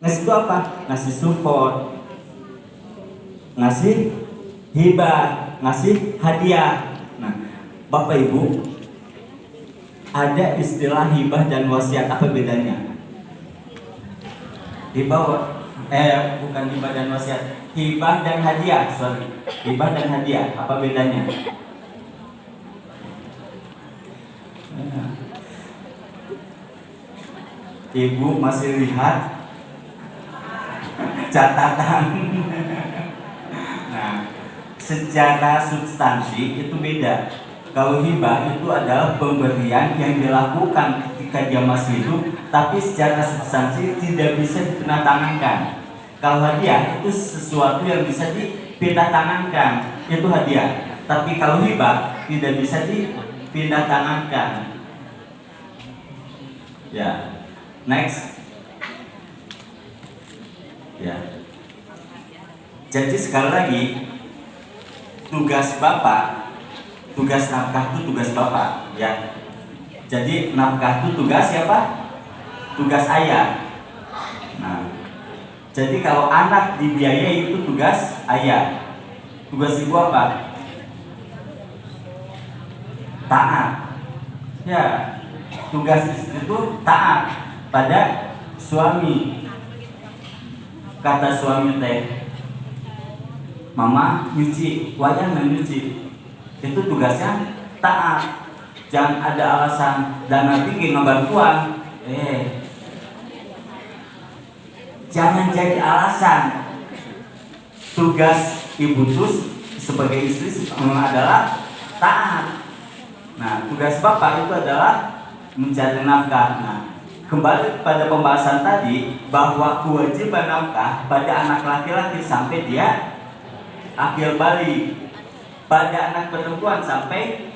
Ngasih itu apa? Ngasih support, ngasih hibah, ngasih hadiah. Nah, Bapak Ibu, ada istilah hibah dan wasiat, apa bedanya? Hibah, bukan hibah dan wasiat, hibah dan hadiah, sorry. Hibah dan hadiah, apa bedanya? Ibu masih lihat catatan. Nah, secara substansi itu beda. Kalau hibah itu adalah pemberian yang dilakukan ketika dia masih hidup, tapi secara substansi tidak bisa ditangankan. Kalau hadiah itu sesuatu yang bisa dipindah tangankan, itu hadiah. Tapi kalau hibah tidak bisa dipindah tangankan. Ya, next. Ya. Jadi sekali lagi, tugas Bapak, tugas nafkah itu tugas Bapak, ya. Jadi nafkah itu tugas siapa? Tugas ayah. Nah, jadi kalau anak dibiayai itu tugas ayah. Tugas ibu apa? Taat. Ya, tugas istri itu taat pada suami. Kata suami teh, mama nyuci, wajah nyuci, itu tugasnya taat. Jangan ada alasan dan nanti gini bantuan. Jangan jadi alasan. Tugas ibu tus sebagai istri adalah taat. Nah, tugas bapak itu adalah mencari nafkah. Nah, kembali pada pembahasan tadi bahwa kewajiban nafkah pada anak laki-laki sampai dia akhir balik, pada anak perempuan sampai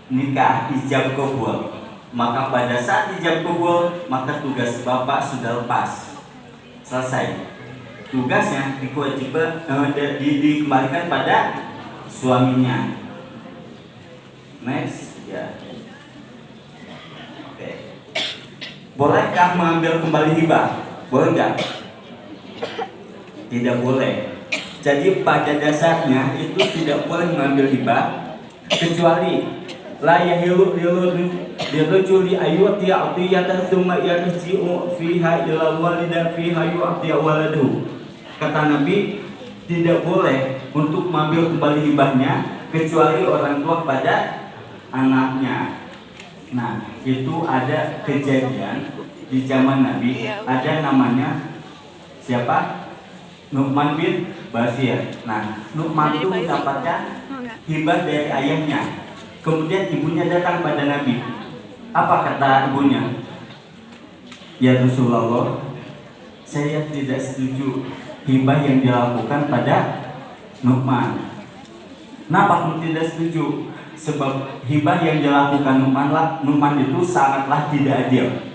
nikah ijab kabul. Maka pada saat ijab kabul, maka tugas bapak sudah lepas, selesai. Tugasnya dikembalikan pada suaminya. Next, ya. Bolehkah mengambil kembali hibah? Boleh nggak? Tidak boleh. Jadi pada dasarnya itu tidak boleh mengambil hibah kecuali la yahilu lirajuli ayyuti atiyatan tsumma yarji'u fiha ila walidan fiha yu'ti waladahu. Kata Nabi, tidak boleh untuk mengambil kembali hibahnya kecuali orang tua pada anaknya. Nah, itu ada kejadian di zaman Nabi, ada namanya siapa? Nu'man bin Bashir. Nah, Nu'man itu mendapatkan hibah dari ayahnya. Kemudian ibunya datang pada Nabi. Apa kata ibunya? Ya Rasulullah, saya tidak setuju hibah yang dilakukan pada Nu'man. Kenapa kamu tidak setuju? Sebab hibah yang dilakukan Nu'man itu sangatlah tidak adil.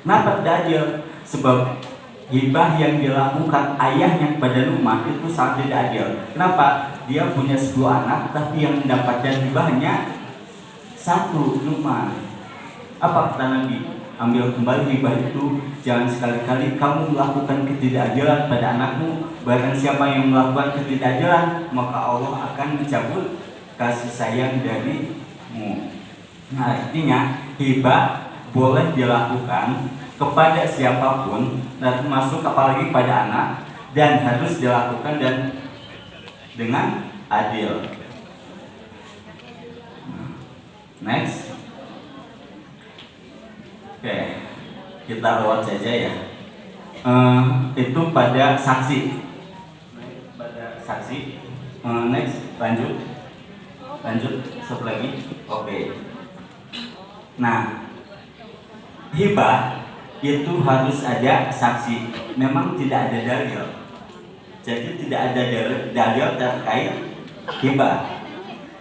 Kenapa tidak adil? Sebab hibah yang dilakukan ayahnya kepada Nu'man itu sangat tidak adil. Kenapa? Dia punya 10 anak, tapi yang mendapatkan hibahnya 1, Nu'man. Apa kata Nabi? Ambil kembali hibah itu. Jangan sekali-kali kamu melakukan ketidakadilan pada anakmu. Barang siapa yang melakukan ketidakadilan, maka Allah akan mencabut kasih sayang darimu. Nah, artinya hibah boleh dilakukan kepada siapapun, dan termasuk apalagi pada anak, dan harus dilakukan dan dengan adil. Next. Oke, kita lewat saja ya. Itu pada saksi. Pada saksi. Next, lanjut. Satu lagi. Oke. Nah, hibah itu harus ada saksi. Memang tidak ada dalil. Jadi tidak ada dalil terkait hibah.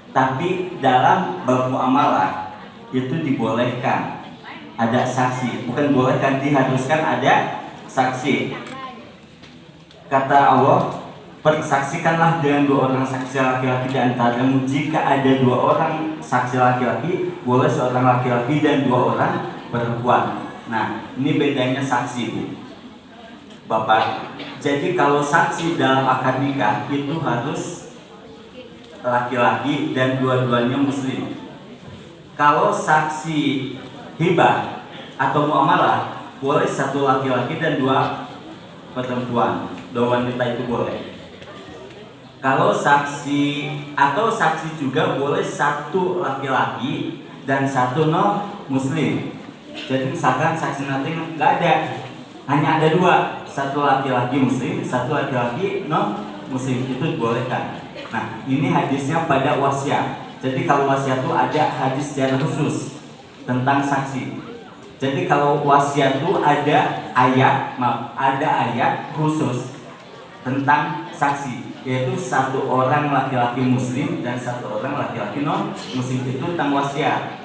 Tapi dalam bab muamalah itu dibolehkan ada saksi. Bukan bolehkan, diharuskan ada saksi. Kata Allah, persaksikanlah dengan 2 orang saksi laki-laki di antaramu. Jika ada 2 orang saksi laki-laki, boleh seorang laki-laki dan 2 orang perempuan. Nah, ini bedanya saksi, Bu. Bapak. Jadi kalau saksi dalam akad nikah itu harus laki-laki dan dua-duanya muslim. Kalau saksi hibah atau muamalah boleh satu laki-laki dan dua perempuan, dua wanita itu boleh. Kalau saksi atau saksi juga boleh satu laki-laki dan satu non muslim. Jadi misalkan saksi nanti nggak ada, hanya ada dua, satu laki-laki muslim, satu laki-laki non muslim, itu dibolehkan. Nah, ini hadisnya pada wasiat. Jadi kalau wasiat itu ada hadis secara khusus tentang saksi. Jadi kalau wasiat itu ada ayat khusus tentang saksi, yaitu satu orang laki-laki muslim dan satu orang laki-laki non muslim, itu tentang wasiat.